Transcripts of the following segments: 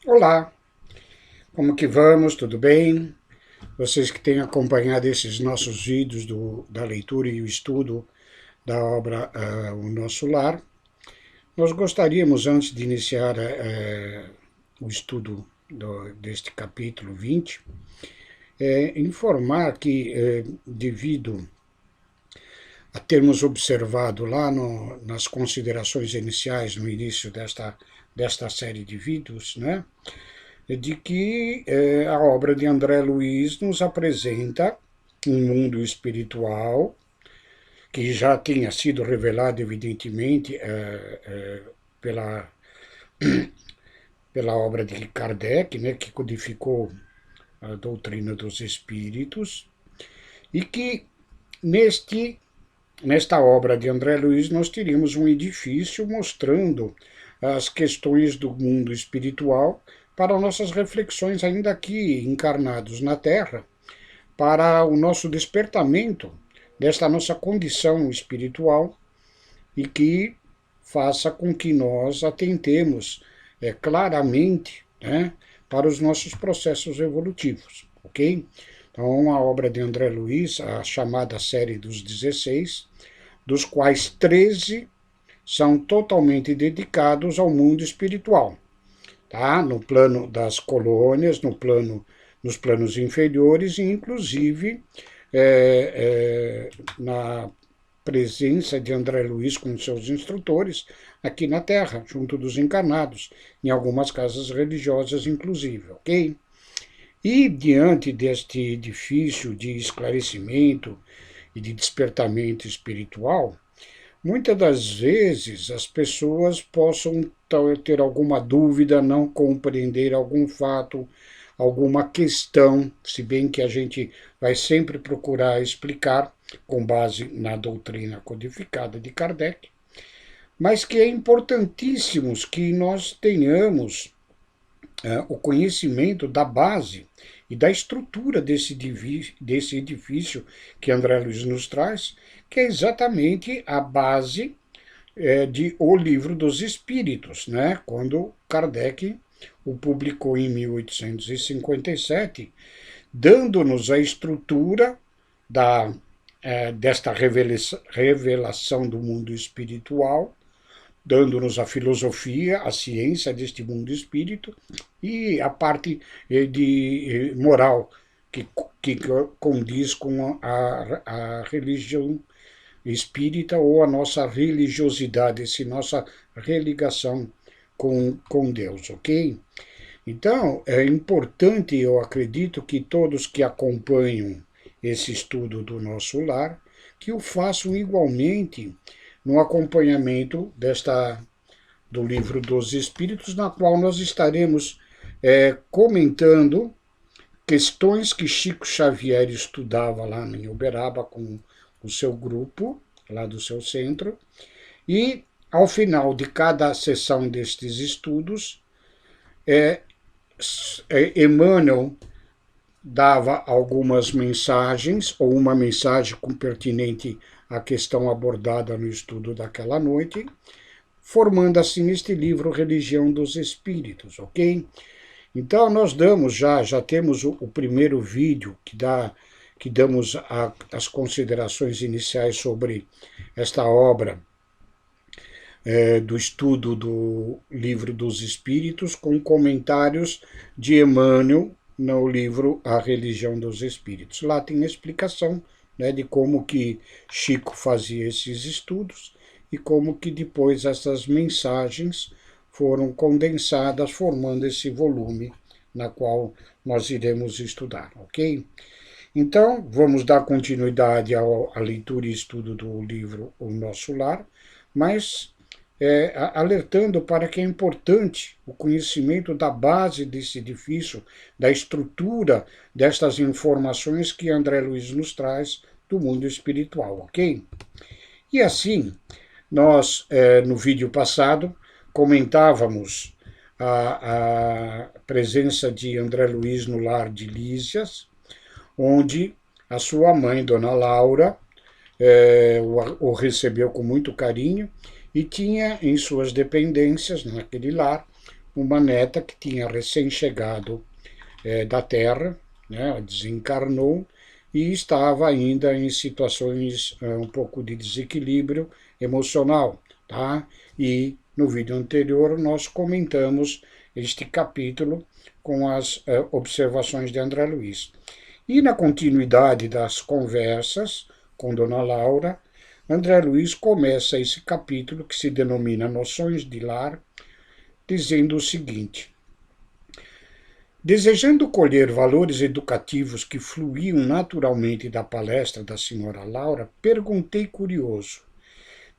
Olá, como que vamos? Tudo bem? Vocês que têm acompanhado esses nossos vídeos da leitura e o estudo da obra O Nosso Lar, nós gostaríamos, antes de iniciar o estudo deste capítulo 20, informar que, devido a termos observado lá nas considerações iniciais, no início desta série de vídeos, né, de que a obra de André Luiz nos apresenta um mundo espiritual que já tinha sido revelado, evidentemente, pela, pela obra de Kardec, né, que codificou a doutrina dos espíritos, e que nesta obra de André Luiz nós teríamos um edifício mostrando as questões do mundo espiritual para nossas reflexões ainda aqui encarnados na Terra, para o nosso despertamento desta nossa condição espiritual e que faça com que nós atentemos claramente, né, para os nossos processos evolutivos, ok? Então, a obra de André Luiz, a chamada série dos 16, dos quais 13 são totalmente dedicados ao mundo espiritual, tá? No plano das colônias, nos planos inferiores e, inclusive, na presença de André Luiz com seus instrutores aqui na Terra, junto dos encarnados, em algumas casas religiosas, inclusive, ok? E diante deste edifício de esclarecimento e de despertamento espiritual, muitas das vezes as pessoas possam ter alguma dúvida, não compreender algum fato, alguma questão, se bem que a gente vai sempre procurar explicar com base na doutrina codificada de Kardec, mas que é importantíssimo que nós tenhamos o conhecimento da base e da estrutura desse edifício que André Luiz nos traz, que é exatamente a base de O Livro dos Espíritos, né? Quando Kardec o publicou em 1857, dando-nos a estrutura desta revelação do mundo espiritual, dando-nos a filosofia, a ciência deste mundo espírito e a parte de moral que condiz com a religião espírita ou a nossa religiosidade, essa nossa religação com Deus, ok? Então, é importante, eu acredito, que todos que acompanham esse estudo do nosso lar, que o façam igualmente no acompanhamento do Livro dos Espíritos, na qual nós estaremos comentando questões que Chico Xavier estudava lá em Uberaba com o seu grupo, lá do seu centro, e ao final de cada sessão destes estudos, Emmanuel dava algumas mensagens, ou uma mensagem pertinente à questão abordada no estudo daquela noite, formando assim este livro Religião dos Espíritos, ok? Então nós já temos o primeiro vídeo que damos as considerações iniciais sobre esta obra do estudo do Livro dos Espíritos, com comentários de Emmanuel no livro A Religião dos Espíritos. Lá tem a explicação, né, de como que Chico fazia esses estudos e como que depois essas mensagens foram condensadas, formando esse volume na qual nós iremos estudar, ok? Então, vamos dar continuidade à leitura e estudo do livro O Nosso Lar, mas alertando para que é importante o conhecimento da base desse edifício, da estrutura destas informações que André Luiz nos traz do mundo espiritual, ok? E assim, nós, no vídeo passado, comentávamos a presença de André Luiz no lar de Lísias, onde a sua mãe, Dona Laura, o recebeu com muito carinho e tinha em suas dependências, naquele lar, uma neta que tinha recém-chegado da Terra, né, desencarnou, e estava ainda em situações um pouco de desequilíbrio emocional. Tá? E no vídeo anterior nós comentamos este capítulo com as observações de André Luiz. E na continuidade das conversas com Dona Laura, André Luiz começa esse capítulo, que se denomina Noções de Lar, dizendo o seguinte: desejando colher valores educativos que fluíam naturalmente da palestra da senhora Laura, perguntei curioso: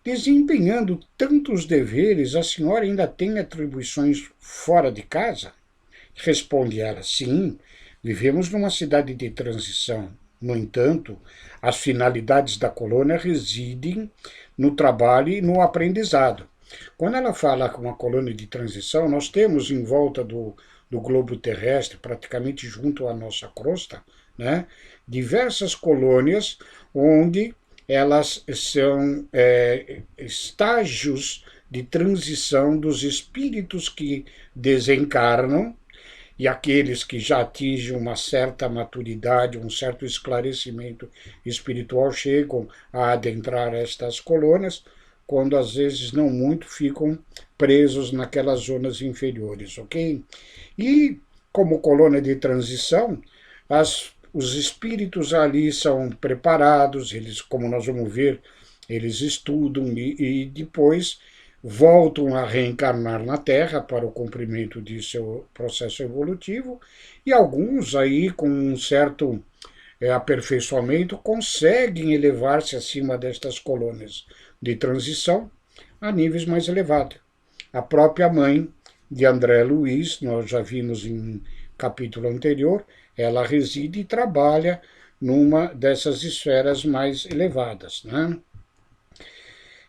desempenhando tantos deveres, a senhora ainda tem atribuições fora de casa? Responde ela: sim, vivemos numa cidade de transição. No entanto, as finalidades da colônia residem no trabalho e no aprendizado. Quando ela fala com uma colônia de transição, nós temos em volta do globo terrestre, praticamente junto à nossa crosta, né, diversas colônias onde elas são estágios de transição dos espíritos que desencarnam, e aqueles que já atingem uma certa maturidade, um certo esclarecimento espiritual, chegam a adentrar estas colônias, quando às vezes não muito ficam presos naquelas zonas inferiores, ok? E como colônia de transição, os espíritos ali são preparados, eles, como nós vamos ver, eles estudam e depois voltam a reencarnar na Terra para o cumprimento de seu processo evolutivo, e alguns aí com um certo aperfeiçoamento conseguem elevar-se acima destas colônias de transição a níveis mais elevados. A própria mãe de André Luiz, nós já vimos em capítulo anterior, ela reside e trabalha numa dessas esferas mais elevadas, né?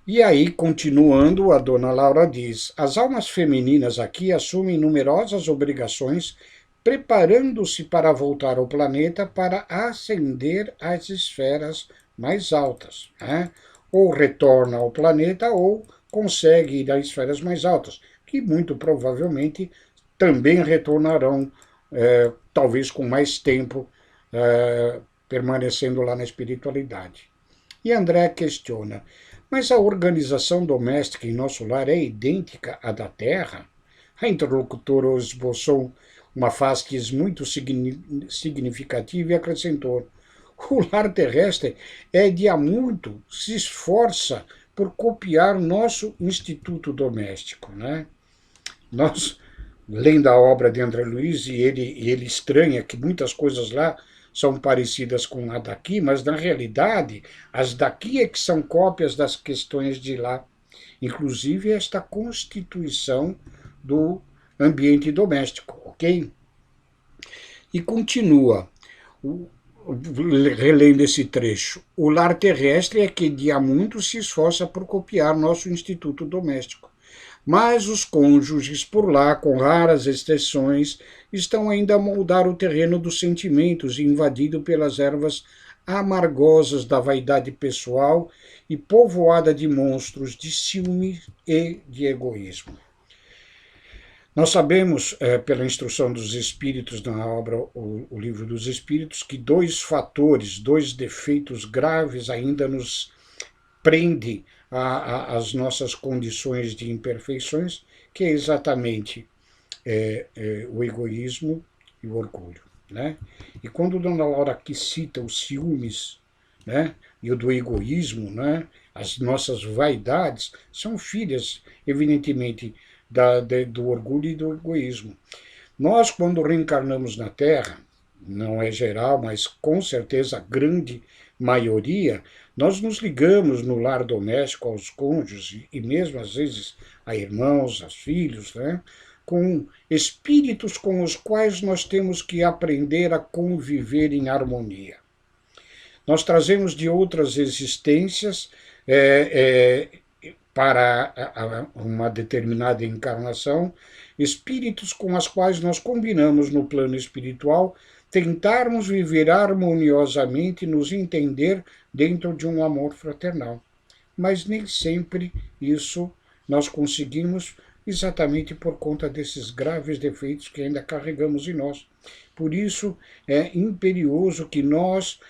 E aí, continuando, a dona Laura diz: as almas femininas aqui assumem numerosas obrigações, preparando-se para voltar ao planeta para ascender às esferas mais altas, né? Ou retorna ao planeta ou consegue ir às esferas mais altas, que muito provavelmente também retornarão, talvez com mais tempo, permanecendo lá na espiritualidade. E André questiona: mas a organização doméstica em nosso lar é idêntica à da Terra? A interlocutora esboçou uma fasquia muito significativa e acrescentou: o lar terrestre de há muito se esforça por copiar nosso instituto doméstico, né? Nós, lendo a obra de André Luiz, e ele estranha que muitas coisas lá são parecidas com a daqui, mas na realidade as daqui é que são cópias das questões de lá, inclusive esta constituição do ambiente doméstico, ok? E continua, relendo esse trecho: o lar terrestre é que de há muito se esforça por copiar nosso instituto doméstico. Mas os cônjuges por lá, com raras exceções, estão ainda a moldar o terreno dos sentimentos, invadido pelas ervas amargosas da vaidade pessoal e povoada de monstros de ciúme e de egoísmo. Nós sabemos, pela instrução dos Espíritos na obra O Livro dos Espíritos, que dois fatores, dois defeitos graves ainda nos prende às nossas condições de imperfeições, que é exatamente o egoísmo e o orgulho, né? E quando Dona Laura aqui cita os ciúmes, né, e o do egoísmo, né, as nossas vaidades são filhas, evidentemente, do orgulho e do egoísmo. Nós, quando reencarnamos na Terra, não é geral, mas com certeza a grande maioria, nós nos ligamos no lar doméstico aos cônjuges e mesmo às vezes a irmãos, a filhos, né, com espíritos com os quais nós temos que aprender a conviver em harmonia. Nós trazemos de outras existências para uma determinada encarnação espíritos com os quais nós combinamos no plano espiritual tentarmos viver harmoniosamente, nos entender dentro de um amor fraternal. Mas nem sempre isso nós conseguimos, exatamente por conta desses graves defeitos que ainda carregamos em nós. Por isso é imperioso que nós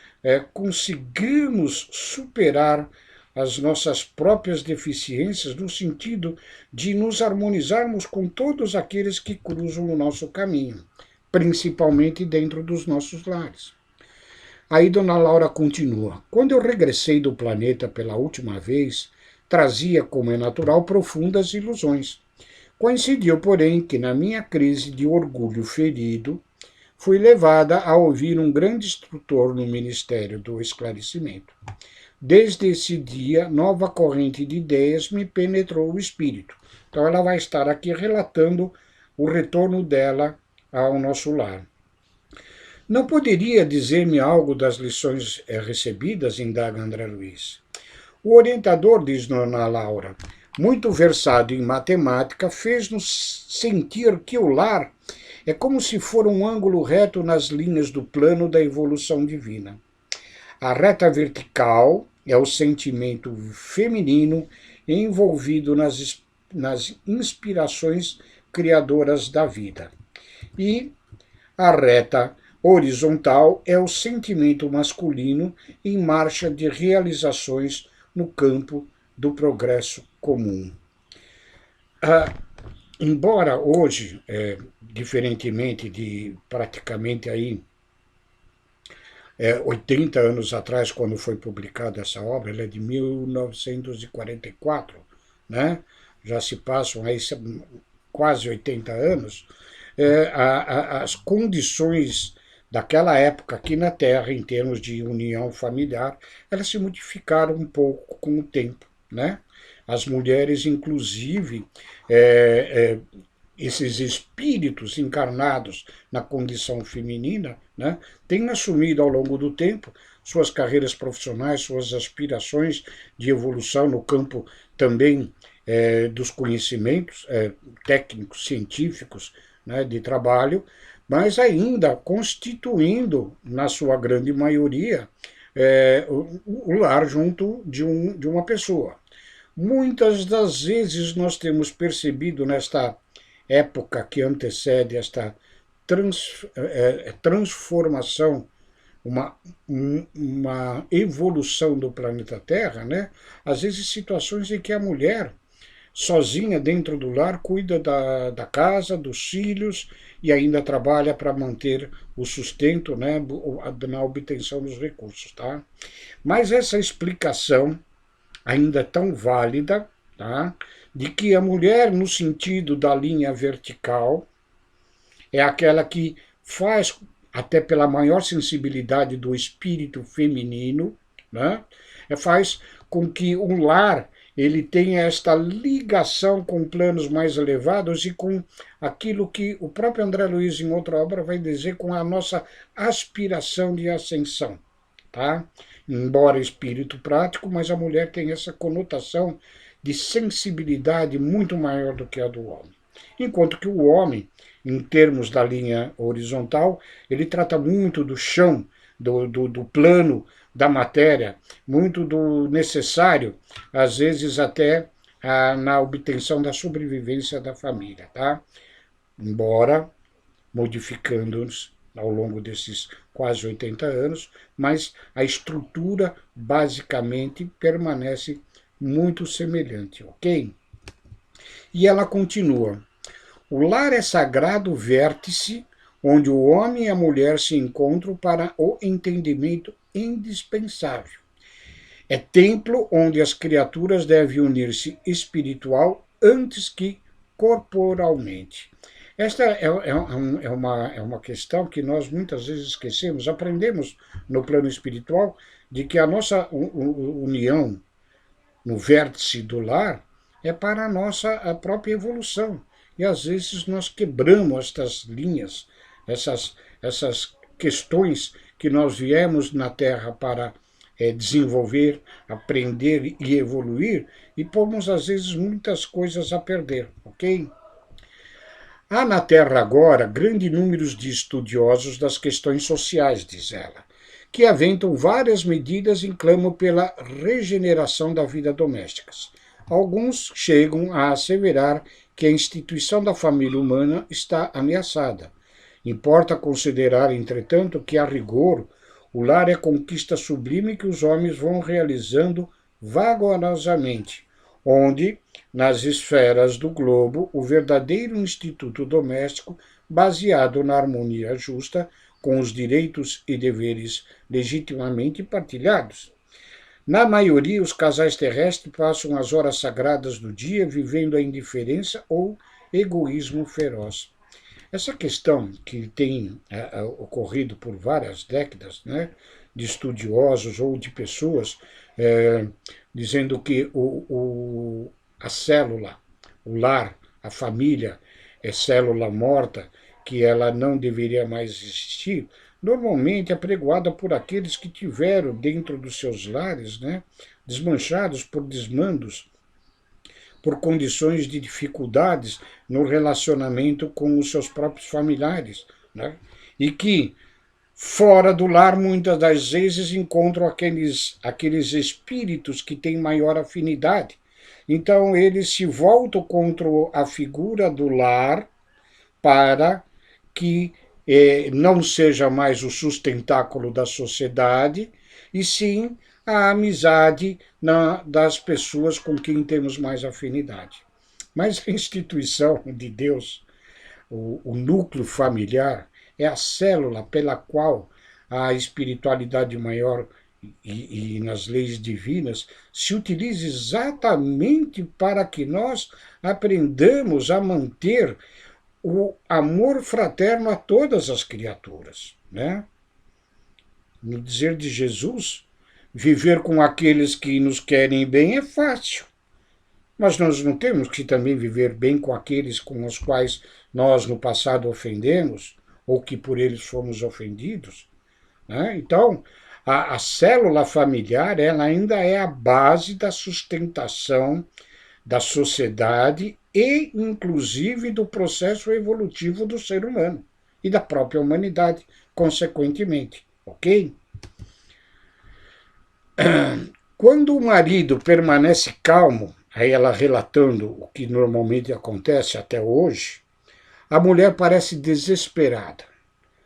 consigamos superar as nossas próprias deficiências, no sentido de nos harmonizarmos com todos aqueles que cruzam o nosso caminho, principalmente dentro dos nossos lares. Aí Dona Laura continua: quando eu regressei do planeta pela última vez, trazia, como é natural, profundas ilusões. Coincidiu, porém, que na minha crise de orgulho ferido, fui levada a ouvir um grande instrutor no Ministério do Esclarecimento. Desde esse dia, nova corrente de ideias me penetrou o espírito. Então ela vai estar aqui relatando o retorno dela ao nosso lar. Não poderia dizer-me algo das lições recebidas? Indaga André Luiz. O orientador, diz Dona Laura, muito versado em matemática, fez-nos sentir que o lar é como se for um ângulo reto nas linhas do plano da evolução divina. A reta vertical é o sentimento feminino envolvido nas inspirações criadoras da vida. E a reta horizontal é o sentimento masculino em marcha de realizações no campo do progresso comum. Embora hoje, diferentemente de praticamente aí 80 anos atrás, quando foi publicada essa obra, ela é de 1944, né? Já se passam aí quase 80 anos, as condições daquela época aqui na Terra, em termos de união familiar, elas se modificaram um pouco com o tempo, né? As mulheres, inclusive, esses espíritos encarnados na condição feminina, né, têm assumido ao longo do tempo suas carreiras profissionais, suas aspirações de evolução no campo também dos conhecimentos técnicos, científicos, né, de trabalho, mas ainda constituindo, na sua grande maioria, o lar junto de uma pessoa. Muitas das vezes nós temos percebido nesta época que antecede esta transformação, uma evolução do planeta Terra, né? Às vezes situações em que a mulher, sozinha dentro do lar, cuida da casa, dos filhos e ainda trabalha para manter o sustento, né, na obtenção dos recursos. Tá? Mas essa explicação ainda é tão válida, tá? De que a mulher, no sentido da linha vertical, é aquela que faz, até pela maior sensibilidade do espírito feminino, né, faz com que o lar ele tenha esta ligação com planos mais elevados e com aquilo que o próprio André Luiz, em outra obra, vai dizer com a nossa aspiração de ascensão. Tá? Embora espírito prático, mas a mulher tem essa conotação de sensibilidade muito maior do que a do homem. Enquanto que o homem, em termos da linha horizontal, ele trata muito do chão, do plano da matéria, muito do necessário, às vezes até na obtenção da sobrevivência da família. Tá? Embora modificando-nos ao longo desses quase 80 anos, mas a estrutura basicamente permanece muito semelhante, ok? E ela continua: o lar é sagrado vértice onde o homem e a mulher se encontram para o entendimento indispensável. É templo onde as criaturas devem unir-se espiritual antes que corporalmente. Esta é uma questão que nós muitas vezes esquecemos. Aprendemos no plano espiritual de que a nossa união no vértice do lar é para a própria evolução. E às vezes nós quebramos estas linhas, essas questões que nós viemos na Terra para desenvolver, aprender e evoluir, e pomos às vezes muitas coisas a perder, ok? Há na Terra agora grande número de estudiosos das questões sociais, diz ela, que aventam várias medidas em clamo pela regeneração da vida doméstica. Alguns chegam a asseverar que a instituição da família humana está ameaçada. Importa considerar, entretanto, que, a rigor, o lar é conquista sublime que os homens vão realizando vagarosamente, onde, nas esferas do globo, o verdadeiro instituto doméstico, baseado na harmonia justa, com os direitos e deveres legitimamente partilhados. Na maioria, os casais terrestres passam as horas sagradas do dia vivendo a indiferença ou egoísmo feroz. Essa questão que tem ocorrido por várias décadas, né, de estudiosos ou de pessoas dizendo que a célula, o lar, a família é célula morta, que ela não deveria mais existir, normalmente é pregoada por aqueles que tiveram dentro dos seus lares, né, desmanchados por desmandos, por condições de dificuldades no relacionamento com os seus próprios familiares, né? E que, fora do lar, muitas das vezes encontram aqueles espíritos que têm maior afinidade. Então, eles se voltam contra a figura do lar para que não seja mais o sustentáculo da sociedade, e sim a amizade das pessoas com quem temos mais afinidade. Mas a instituição de Deus, o núcleo familiar, é a célula pela qual a espiritualidade maior e nas leis divinas se utiliza exatamente para que nós aprendamos a manter o amor fraterno a todas as criaturas, né? No dizer de Jesus, viver com aqueles que nos querem bem é fácil, mas nós não temos que também viver bem com aqueles com os quais nós no passado ofendemos ou que por eles fomos ofendidos, né? Então, a célula familiar, ela ainda é a base da sustentação da sociedade e, inclusive, do processo evolutivo do ser humano e da própria humanidade, consequentemente, ok? Quando o marido permanece calmo, aí ela relatando o que normalmente acontece até hoje, a mulher parece desesperada.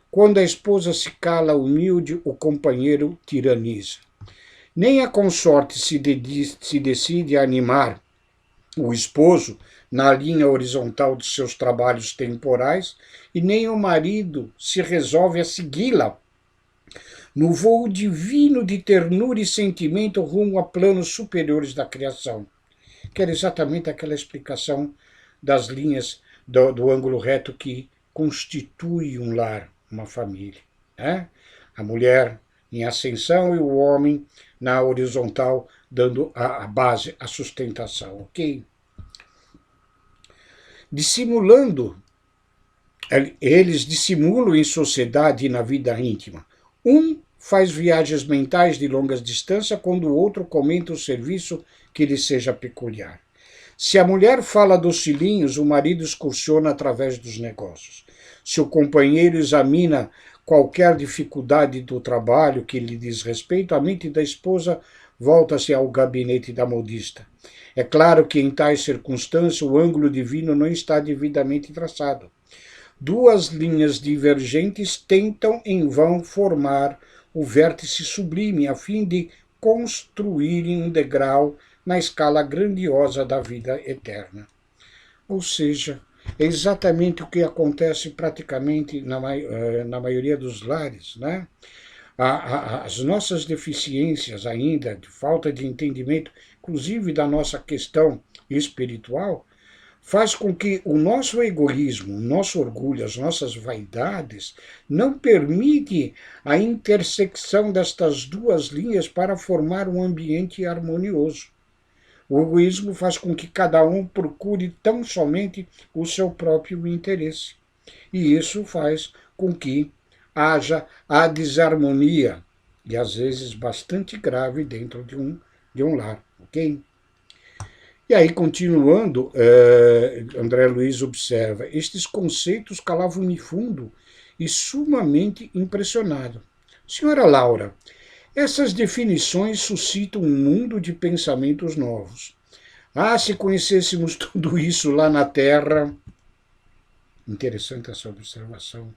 Quando a esposa se cala humilde, o companheiro tiraniza. Nem a consorte se decide a animar o esposo na linha horizontal de seus trabalhos temporais, e nem o marido se resolve a segui-la no voo divino de ternura e sentimento rumo a planos superiores da criação. Que era exatamente aquela explicação das linhas do ângulo reto que constitui um lar, uma família, né? A mulher em ascensão e o homem na horizontal, dando a base, a sustentação, ok? Eles dissimulam em sociedade e na vida íntima. Um faz viagens mentais de longas distâncias, quando o outro comenta o serviço que lhe seja peculiar. Se a mulher fala dos filhinhos, o marido excursiona através dos negócios. Se o companheiro examina qualquer dificuldade do trabalho que lhe diz respeito, a mente da esposa volta-se ao gabinete da modista. É claro que em tais circunstâncias o ângulo divino não está devidamente traçado. Duas linhas divergentes tentam em vão formar o vértice sublime a fim de construírem um degrau na escala grandiosa da vida eterna. Ou seja, é exatamente o que acontece praticamente na maioria dos lares, né? As nossas deficiências ainda, de falta de entendimento, inclusive da nossa questão espiritual, faz com que o nosso egoísmo, o nosso orgulho, as nossas vaidades, não permite a intersecção destas duas linhas para formar um ambiente harmonioso. O egoísmo faz com que cada um procure tão somente o seu próprio interesse. E isso faz com que haja a desarmonia, e às vezes bastante grave, dentro de um lar, ok? E aí, continuando, André Luiz observa, estes conceitos calavam-me fundo e sumamente impressionado. Senhora Laura, essas definições suscitam um mundo de pensamentos novos. Ah, se conhecêssemos tudo isso lá na Terra. Interessante essa observação.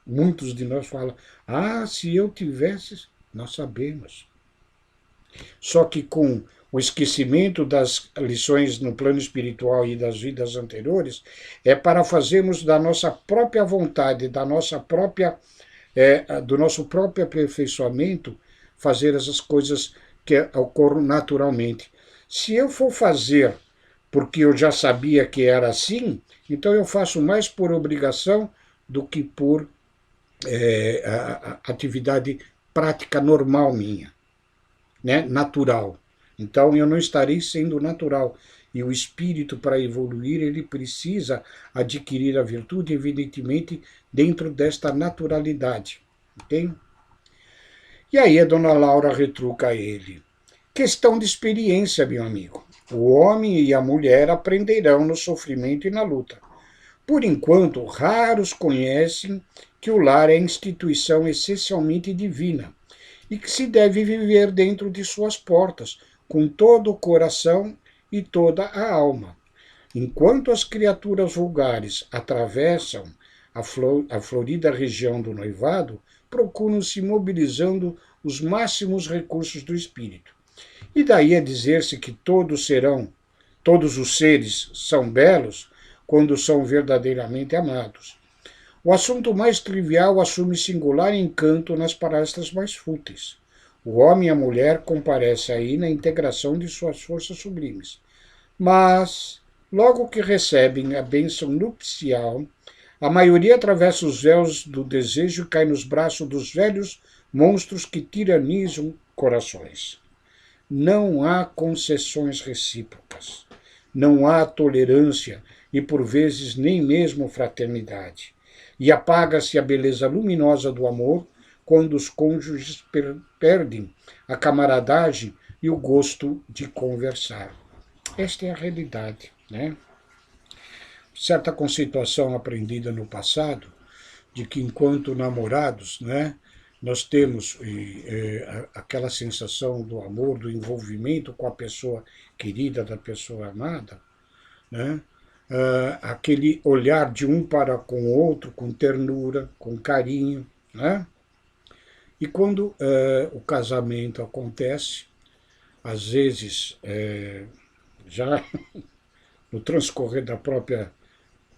Muitos de nós falam, ah, se eu tivesse, nós sabemos. Só que com o esquecimento das lições no plano espiritual e das vidas anteriores, é para fazermos da nossa própria vontade, da nossa própria, do nosso próprio aperfeiçoamento, fazer essas coisas que ocorram naturalmente. Se eu for fazer porque eu já sabia que era assim, então eu faço mais por obrigação do que por atividade prática normal minha, né? Natural. Então eu não estarei sendo natural. E o espírito, para evoluir, ele precisa adquirir a virtude, evidentemente, dentro desta naturalidade. Ok? E aí a dona Laura retruca a ele. Questão de experiência, meu amigo. O homem e a mulher aprenderão no sofrimento e na luta. Por enquanto, raros conhecem que o lar é instituição essencialmente divina e que se deve viver dentro de suas portas, com todo o coração e toda a alma. Enquanto as criaturas vulgares atravessam a florida região do noivado, procuram se mobilizando os máximos recursos do espírito. E daí a dizer-se que todos os seres são belos quando são verdadeiramente amados. O assunto mais trivial assume singular encanto nas palestras mais fúteis. O homem e a mulher comparecem aí na integração de suas forças sublimes. Mas, logo que recebem a bênção nupcial, a maioria atravessa os véus do desejo e cai nos braços dos velhos monstros que tiranizam corações. Não há concessões recíprocas, não há tolerância e, por vezes, nem mesmo fraternidade. E apaga-se a beleza luminosa do amor quando os cônjuges perdem a camaradagem e o gosto de conversar. Esta é a realidade, né? Certa conceituação aprendida no passado, de que enquanto namorados, né, nós temos aquela sensação do amor, do envolvimento com a pessoa querida, da pessoa amada, né? Aquele olhar de um para com o outro, com ternura, com carinho, né? E quando o casamento acontece, às vezes já no transcorrer da própria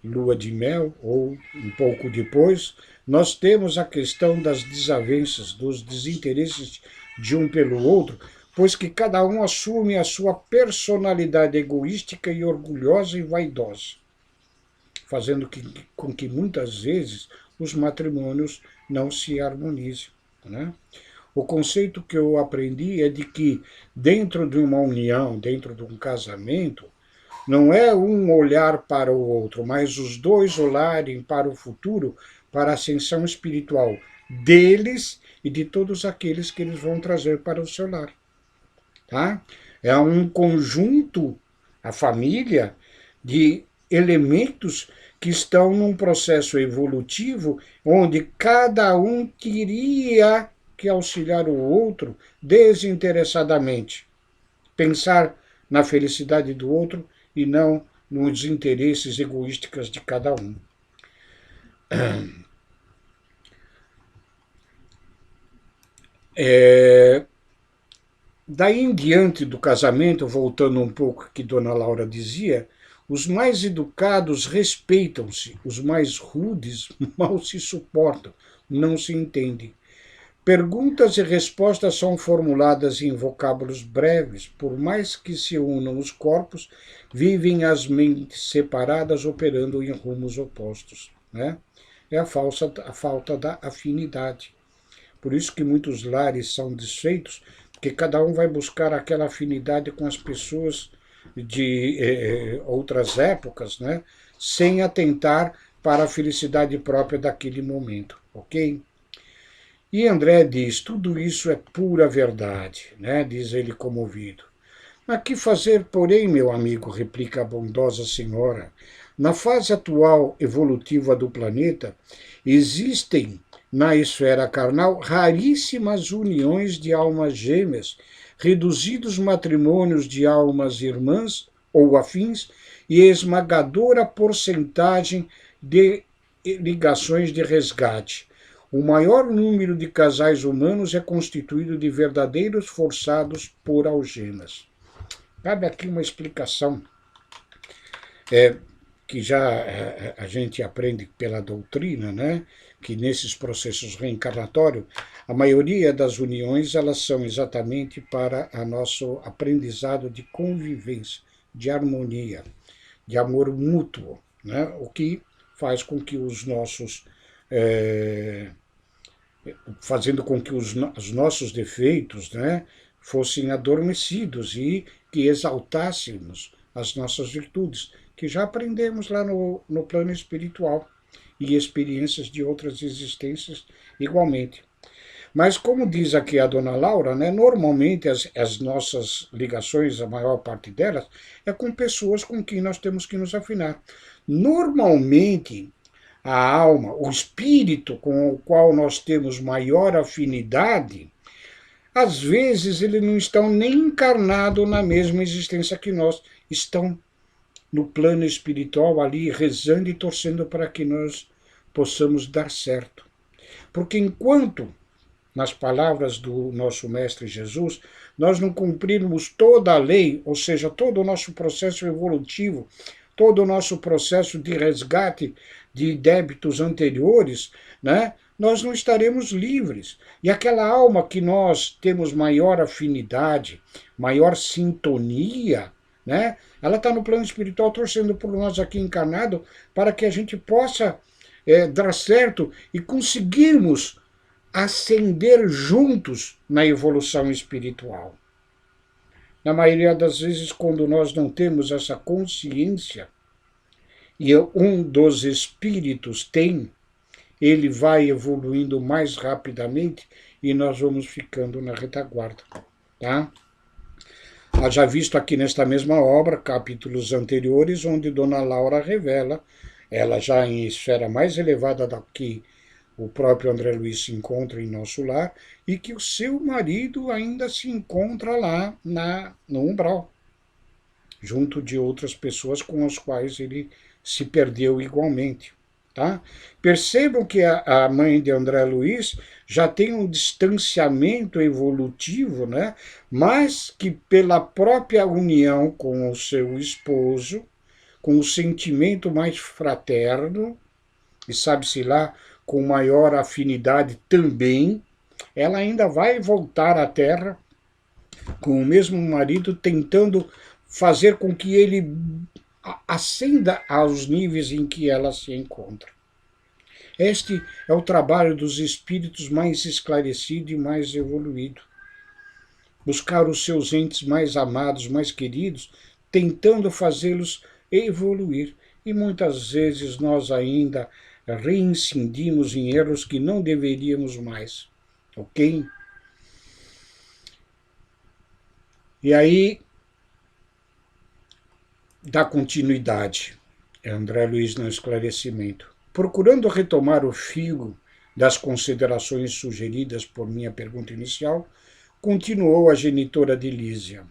lua de mel, ou um pouco depois, nós temos a questão das desavenças, dos desinteresses de um pelo outro, pois que cada um assume a sua personalidade egoística e orgulhosa e vaidosa, fazendo com que muitas vezes os matrimônios não se harmonizem, né? O conceito que eu aprendi é de que dentro de uma união, dentro de um casamento, não é um olhar para o outro, mas os dois olharem para o futuro, para a ascensão espiritual deles e de todos aqueles que eles vão trazer para o seu lar. Tá? É um conjunto, a família, de elementos que estão num processo evolutivo onde cada um queria que auxiliar o outro desinteressadamente. Pensar na felicidade do outro e não nos interesses egoísticos de cada um. Daí em diante do casamento, voltando um pouco ao que Dona Laura dizia, os mais educados respeitam-se, os mais rudes mal se suportam, não se entendem. Perguntas e respostas são formuladas em vocábulos breves, por mais que se unam os corpos, vivem as mentes separadas operando em rumos opostos, né? É a falta da afinidade. Por isso que muitos lares são desfeitos, porque cada um vai buscar aquela afinidade com as pessoas de outras épocas, né? Sem atentar para a felicidade própria daquele momento, ok? E André diz, tudo isso é pura verdade, né? Diz ele comovido. Mas que fazer, porém, meu amigo, replica a bondosa senhora, na fase atual evolutiva do planeta, existem na esfera carnal raríssimas uniões de almas gêmeas, reduzidos matrimônios de almas irmãs ou afins e esmagadora porcentagem de ligações de resgate. O maior número de casais humanos é constituído de verdadeiros forçados por algemas. Cabe aqui uma explicação que já a gente aprende pela doutrina, né? Que nesses processos reencarnatórios, a maioria das uniões elas são exatamente para o nosso aprendizado de convivência, de harmonia, de amor mútuo, né? O que faz com que os nossos fazendo com que os nossos defeitos, né, fossem adormecidos e que exaltássemos as nossas virtudes, que já aprendemos lá no plano espiritual e experiências de outras existências igualmente. Mas como diz aqui a dona Laura, né, normalmente as nossas ligações, a maior parte delas, é com pessoas com quem nós temos que nos afinar. Normalmente, a alma, o espírito com o qual nós temos maior afinidade, às vezes ele não está nem encarnado na mesma existência que nós, estão no plano espiritual ali rezando e torcendo para que nós possamos dar certo. Porque enquanto, nas palavras do nosso Mestre Jesus, nós não cumprirmos toda a lei, ou seja, todo o nosso processo evolutivo, todo o nosso processo de resgate de débitos anteriores, né, nós não estaremos livres. E aquela alma que nós temos maior afinidade, maior sintonia, né, ela está no plano espiritual torcendo por nós aqui encarnado para que a gente possa dar certo e conseguirmos ascender juntos na evolução espiritual. Na maioria das vezes, quando nós não temos essa consciência, e um dos espíritos tem, ele vai evoluindo mais rapidamente e nós vamos ficando na retaguarda. Tá? Já visto aqui nesta mesma obra, capítulos anteriores, onde Dona Laura revela, ela já em esfera mais elevada da que o próprio André Luiz se encontra em nosso lar, e que o seu marido ainda se encontra lá no umbral, junto de outras pessoas com as quais ele se perdeu igualmente. Tá? Percebam que a mãe de André Luiz já tem um distanciamento evolutivo, né? Mas que pela própria união com o seu esposo, com o sentimento mais fraterno, e sabe-se lá, com maior afinidade também, ela ainda vai voltar à Terra com o mesmo marido, tentando fazer com que ele ascenda aos níveis em que ela se encontra. Este é o trabalho dos espíritos mais esclarecido e mais evoluído. Buscar os seus entes mais amados, mais queridos, tentando fazê-los evoluir. E muitas vezes nós ainda reincidimos em erros que não deveríamos mais. Ok? E aí, dá continuidade. André Luiz no esclarecimento. Procurando retomar o fio das considerações sugeridas por minha pergunta inicial, continuou a genitora de Lísia.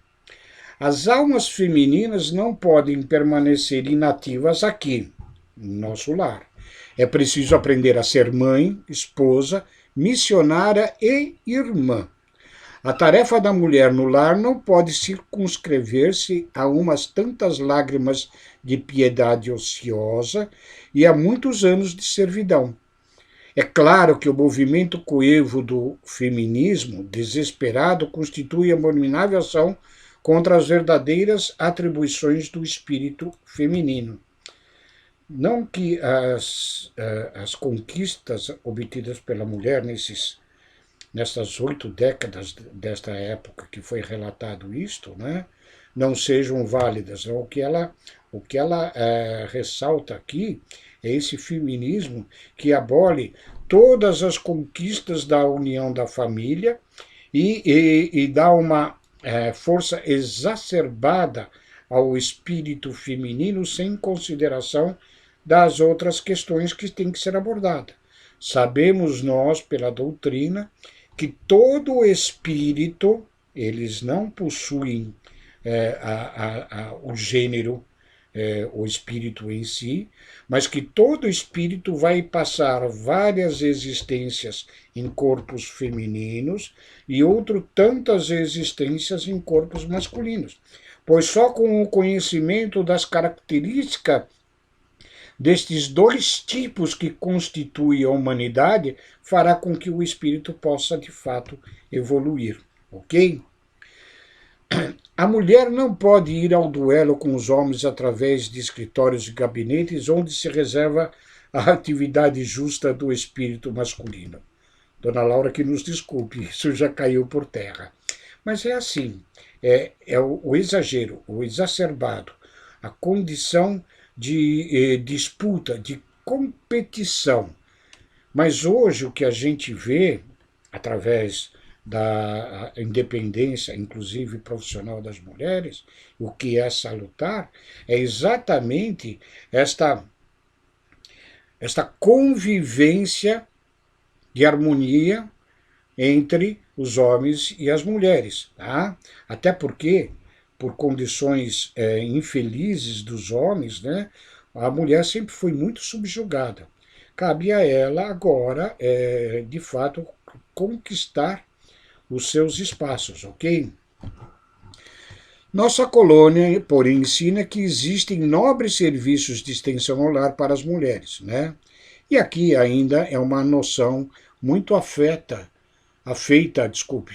As almas femininas não podem permanecer inativas aqui, no nosso lar. É preciso aprender a ser mãe, esposa, missionária e irmã. A tarefa da mulher no lar não pode circunscrever-se a umas tantas lágrimas de piedade ociosa e a muitos anos de servidão. É claro que o movimento coevo do feminismo, desesperado, constitui abominável ação contra as verdadeiras atribuições do espírito feminino. Não que as conquistas obtidas pela mulher nessas 8 décadas desta época que foi relatado isto, né, não sejam válidas. O que ela ressalta aqui é esse feminismo que abole todas as conquistas da união da família e dá uma força exacerbada ao espírito feminino sem consideração das outras questões que têm que ser abordadas. Sabemos nós, pela doutrina, que todo espírito eles não possuem o gênero, o espírito em si, mas que todo espírito vai passar várias existências em corpos femininos e outro tantas existências em corpos masculinos. Pois só com o conhecimento das características destes dois tipos que constituem a humanidade fará com que o espírito possa, de fato, evoluir. Ok? A mulher não pode ir ao duelo com os homens através de escritórios e gabinetes onde se reserva a atividade justa do espírito masculino. Dona Laura, que nos desculpe, isso já caiu por terra. Mas é assim, é o exagero, o exacerbado, a condição de disputa, de competição. Mas hoje o que a gente vê, através da independência, inclusive profissional das mulheres, o que é salutar, é exatamente esta convivência de harmonia entre os homens e as mulheres. Tá? Até porque, por condições infelizes dos homens, né, a mulher sempre foi muito subjugada. Cabe a ela agora, de fato, conquistar os seus espaços, ok? Nossa colônia, porém, ensina que existem nobres serviços de extensão ao lar para as mulheres, né? E aqui ainda é uma noção muito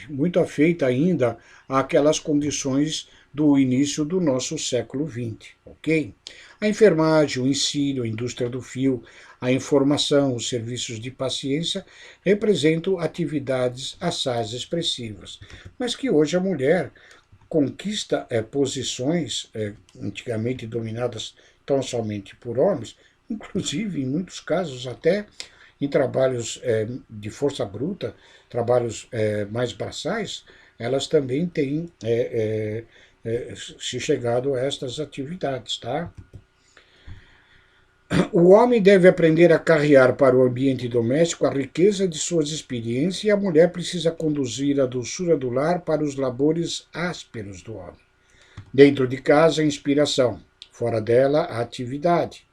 muito afeita ainda àquelas condições do início do nosso século XX, ok? A enfermagem, o ensino, a indústria do fio, a informação, os serviços de paciência representam atividades assaz expressivas, mas que hoje a mulher conquista posições antigamente dominadas tão somente por homens, inclusive em muitos casos até em trabalhos de força bruta, trabalhos mais braçais, elas também têm se chegado a estas atividades, tá? O homem deve aprender a carrear para o ambiente doméstico a riqueza de suas experiências e a mulher precisa conduzir a doçura do lar para os labores ásperos do homem. Dentro de casa, a inspiração, fora dela, a atividade.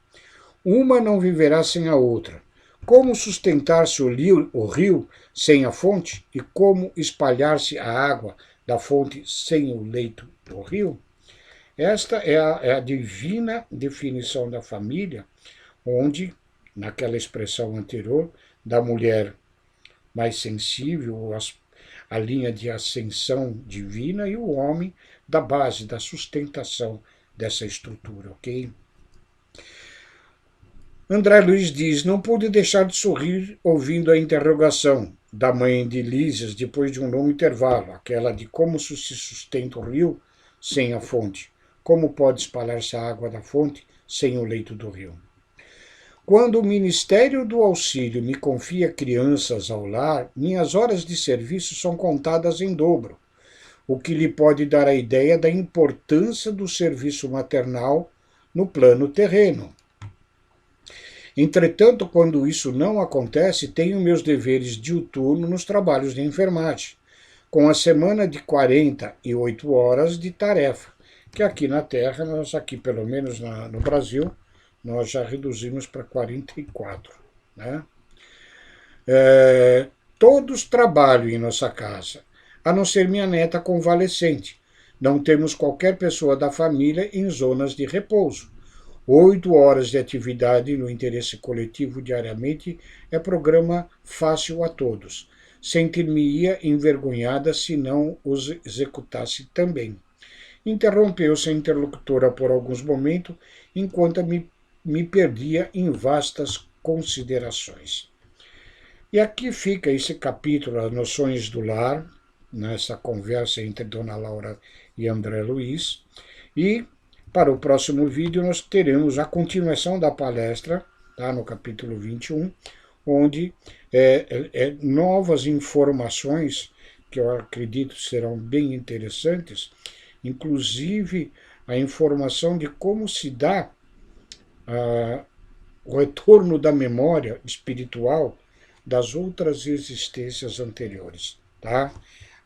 Uma não viverá sem a outra. Como sustentar-se o rio sem a fonte e como espalhar-se a água da fonte sem o leito do rio? Esta é a divina definição da família, onde, naquela expressão anterior, da mulher mais sensível, a linha de ascensão divina, e o homem da base, da sustentação dessa estrutura, ok? André Luiz diz, não pude deixar de sorrir ouvindo a interrogação da mãe de Lísias depois de um longo intervalo, aquela de como se sustenta o rio sem a fonte, como pode espalhar-se a água da fonte sem o leito do rio. Quando o Ministério do Auxílio me confia crianças ao lar, minhas horas de serviço são contadas em dobro, o que lhe pode dar a ideia da importância do serviço maternal no plano terreno. Entretanto, quando isso não acontece, tenho meus deveres diuturnos nos trabalhos de enfermagem, com a semana de 48 horas de tarefa, que aqui na Terra, nós aqui pelo menos no Brasil, nós já reduzimos para 44. Né? Todos trabalham em nossa casa, a não ser minha neta convalescente. Não temos qualquer pessoa da família em zonas de repouso. 8 horas de atividade no interesse coletivo diariamente é programa fácil a todos. Sentir-me-ia envergonhada se não os executasse também. Interrompeu-se a interlocutora por alguns momentos, enquanto me perdia em vastas considerações. E aqui fica esse capítulo, as noções do lar, nessa conversa entre Dona Laura e André Luiz, e para o próximo vídeo nós teremos a continuação da palestra, tá, no capítulo 21, onde novas informações, que eu acredito serão bem interessantes, inclusive a informação de como se dá o retorno da memória espiritual das outras existências anteriores. Tá?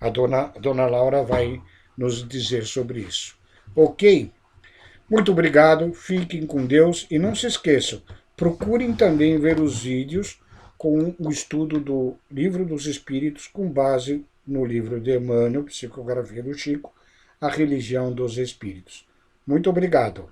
a dona Laura vai nos dizer sobre isso. Ok? Muito obrigado, fiquem com Deus e não se esqueçam, procurem também ver os vídeos com o estudo do Livro dos Espíritos com base no livro de Emmanuel, Psicografia do Chico, A Religião dos Espíritos. Muito obrigado.